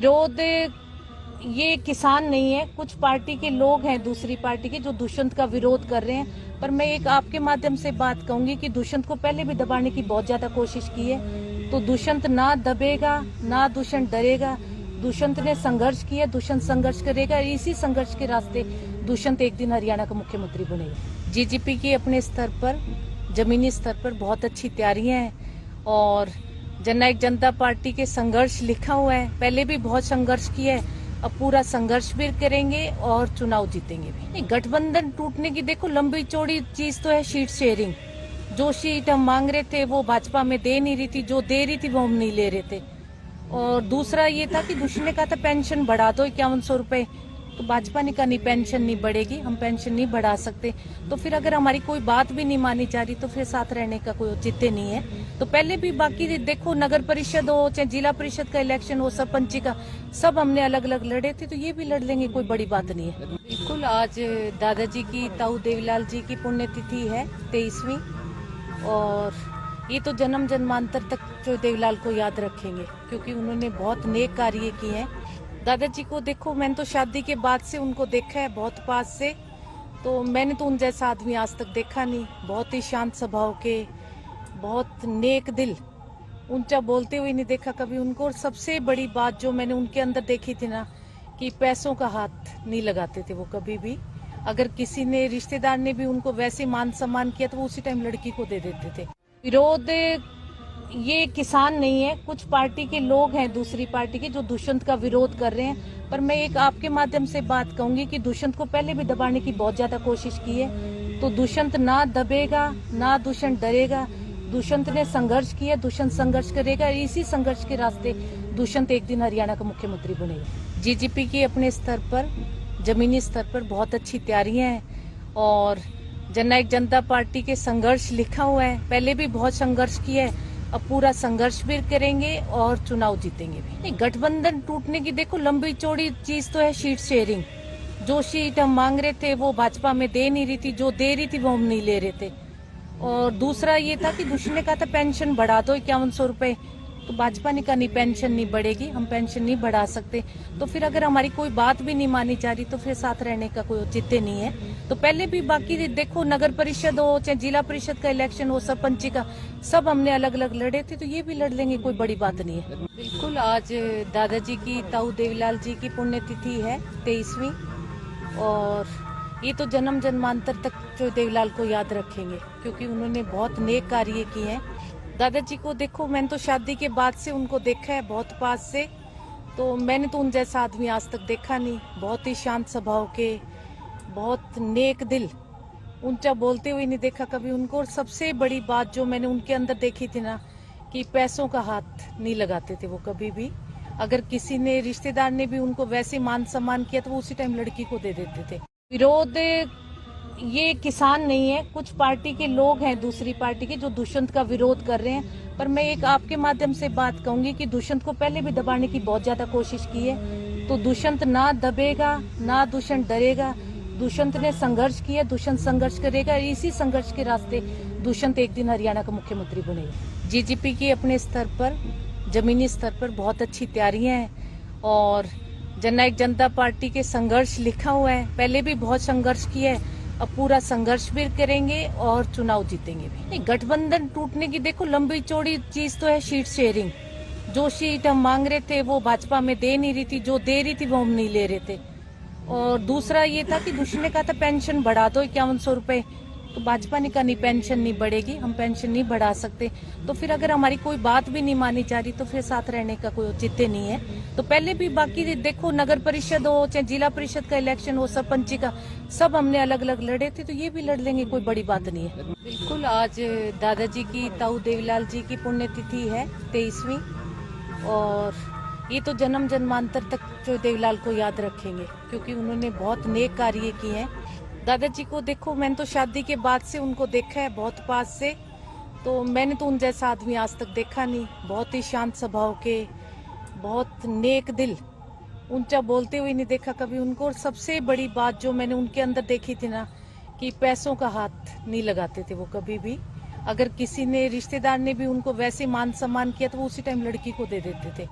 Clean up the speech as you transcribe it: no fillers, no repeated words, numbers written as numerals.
विरोध ये किसान नहीं है, कुछ पार्टी के लोग हैं दूसरी पार्टी के जो दुष्यंत का विरोध कर रहे हैं। पर मैं एक आपके माध्यम से बात कहूंगी कि दुष्यंत को पहले भी दबाने की बहुत ज्यादा कोशिश की है, तो दुष्यंत ना दबेगा, ना दुष्यंत डरेगा। दुष्यंत ने संघर्ष किया, दुष्यंत संघर्ष करेगा। इसी संघर्ष के रास्ते दुष्यंत एक दिन हरियाणा का मुख्यमंत्री बनेगा। जीजीपी की अपने स्तर पर, जमीनी स्तर पर बहुत अच्छी तैयारियां हैं और जननायक जनता पार्टी के संघर्ष लिखा हुआ है। पहले भी बहुत संघर्ष किया है, अब पूरा संघर्ष भी करेंगे और चुनाव जीतेंगे भी। गठबंधन टूटने की देखो लंबी चौड़ी चीज तो है सीट शेयरिंग। जो सीट हम मांग रहे थे वो भाजपा में दे नहीं रही थी, जो दे रही थी वो हम नहीं ले रहे थे। और दूसरा ये था कि दूसरे ने कहा था पेंशन बढ़ा दो 5100 रुपए, तो भाजपा ने कहा नहीं पेंशन नहीं बढ़ेगी, हम पेंशन नहीं बढ़ा सकते। तो फिर अगर हमारी कोई बात भी नहीं मानी जा रही तो फिर साथ रहने का कोई औचित्य नहीं है। तो पहले भी बाकी देखो नगर परिषद हो चाहे जिला परिषद का इलेक्शन हो, सरपंची का, सब हमने अलग अलग लड़े थे, तो ये भी लड़ लेंगे, कोई बड़ी बात नहीं है। बिल्कुल, आज दादाजी की, ताऊ देवीलाल जी की पुण्यतिथि है 23वीं, और ये तो जन्म जन्मांतर तक जो देवीलाल को याद रखेंगे क्योंकि उन्होंने बहुत नेक कार्य किए हैं। दादाजी को देखो, मैंने तो शादी के बाद से उनको देखा है बहुत पास से, तो मैंने तो उन जैसा आदमी आज तक देखा नहीं। बहुत ही शांत स्वभाव के, बहुत नेक दिल, ऊंचा बोलते हुए नहीं देखा कभी उनको। और सबसे बड़ी बात जो मैंने उनके अंदर देखी थी ना, कि पैसों का हाथ नहीं लगाते थे वो कभी भी। अगर किसी ने, रिश्तेदार ने भी उनको वैसे मान सम्मान किया तो वो उसी टाइम लड़की को दे देते थे। विरोध ये किसान नहीं है, कुछ पार्टी के लोग हैं दूसरी पार्टी के जो दुष्यंत का विरोध कर रहे हैं। पर मैं एक आपके माध्यम से बात कहूंगी कि दुष्यंत को पहले भी दबाने की बहुत ज्यादा कोशिश की है, तो दुष्यंत ना दबेगा, ना दुष्यंत डरेगा। दुष्यंत ने संघर्ष किया, दुष्यंत संघर्ष करेगा। इसी संघर्ष के रास्ते दुष्यंत एक दिन हरियाणा का मुख्यमंत्री बनेगा। जीजीपी की अपने स्तर पर, जमीनी स्तर पर बहुत अच्छी तैयारियां हैं और जननायक जनता पार्टी के संघर्ष लिखा हुआ है। पहले भी बहुत संघर्ष किया है, अब पूरा संघर्ष भी करेंगे और चुनाव जीतेंगे भी। गठबंधन टूटने की देखो लंबी चौड़ी चीज तो है सीट शेयरिंग। जो सीट हम मांग रहे थे वो भाजपा में दे नहीं रही थी, जो दे रही थी वो हम नहीं ले रहे थे। और दूसरा ये था कि दूसरे ने कहा था पेंशन बढ़ा दो 5100 रुपए, तो भाजपा ने कहा नहीं पेंशन नहीं बढ़ेगी, हम पेंशन नहीं बढ़ा सकते। तो फिर अगर हमारी कोई बात भी नहीं मानी जा रही तो फिर साथ रहने का कोई औचित्य नहीं है। तो पहले भी बाकी देखो नगर परिषद हो चाहे जिला परिषद का इलेक्शन हो, सरपंची का, सब हमने अलग अलग लड़े थे, तो ये भी लड़ लेंगे, कोई बड़ी बात नहीं है। बिल्कुल, आज दादाजी की, ताऊ देवीलाल जी की पुण्यतिथि है 23वीं, और ये तो जन्म जन्मांतर तक जो देवीलाल को याद रखेंगे क्योंकि उन्होंने बहुत नेक कार्य किए हैं। दादाजी को देखो, मैंने तो शादी के बाद से उनको देखा है बहुत पास से, तो मैंने तो उन जैसा आदमी आज तक देखा नहीं। बहुत ही शांत स्वभाव के, बहुत नेक दिल, ऊंचा बोलते हुए नहीं देखा कभी उनको। और सबसे बड़ी बात जो मैंने उनके अंदर देखी थी ना, कि पैसों का हाथ नहीं लगाते थे वो कभी भी। अगर किसी ने, रिश्तेदार ने भी उनको वैसे मान सम्मान किया तो वो उसी टाइम लड़की को दे देते थे। विरोध ये किसान नहीं है, कुछ पार्टी के लोग हैं दूसरी पार्टी के जो दुष्यंत का विरोध कर रहे हैं। पर मैं एक आपके माध्यम से बात कहूंगी कि दुष्यंत को पहले भी दबाने की बहुत ज्यादा कोशिश की है, तो दुष्यंत ना दबेगा, ना दुष्यंत डरेगा। दुष्यंत ने संघर्ष किया, दुष्यंत संघर्ष करेगा। इसी संघर्ष के रास्ते दुष्यंत एक दिन हरियाणा का मुख्यमंत्री बनेगा। जीजीपी की अपने स्तर पर, जमीनी स्तर पर बहुत अच्छी तैयारियां हैं और जननायक जनता पार्टी के संघर्ष लिखा हुआ है। पहले भी बहुत संघर्ष किया है, अब पूरा संघर्ष भी करेंगे और चुनाव जीतेंगे भी। गठबंधन टूटने की देखो लंबी चौड़ी चीज तो है सीट शेयरिंग। जो सीट हम मांग रहे थे वो भाजपा में दे नहीं रही थी, जो दे रही थी वो हम नहीं ले रहे थे। और दूसरा ये था कि दूसरे ने कहा था पेंशन बढ़ा दो 5100 रुपए, तो भाजपा ने कहा नहीं पेंशन नहीं बढ़ेगी, हम पेंशन नहीं बढ़ा सकते। तो फिर अगर हमारी कोई बात भी नहीं मानी जा रही तो फिर साथ रहने का कोई औचित्य नहीं है। तो पहले भी बाकी देखो नगर परिषद हो चाहे जिला परिषद का इलेक्शन हो, सरपंची का, सब हमने अलग अलग लड़े थे, तो ये भी लड़ लेंगे, कोई बड़ी बात नहीं है। बिल्कुल, आज दादाजी की, ताऊ देवीलाल जी की पुण्यतिथि है 23वीं, और ये तो जन्म जन्मांतर तक जो देवीलाल को याद रखेंगे क्योंकि उन्होंने बहुत नेक कार्य किए हैं। दादाजी को देखो, मैंने तो शादी के बाद से उनको देखा है बहुत पास से, तो मैंने तो उन जैसा आदमी आज तक देखा नहीं। बहुत ही शांत स्वभाव के, बहुत नेक दिल, ऊंचा बोलते हुए नहीं देखा कभी उनको। और सबसे बड़ी बात जो मैंने उनके अंदर देखी थी ना, कि पैसों का हाथ नहीं लगाते थे वो कभी भी। अगर किसी ने, रिश्तेदार ने भी उनको वैसे मान सम्मान किया तो वो उसी टाइम लड़की को दे देते थे।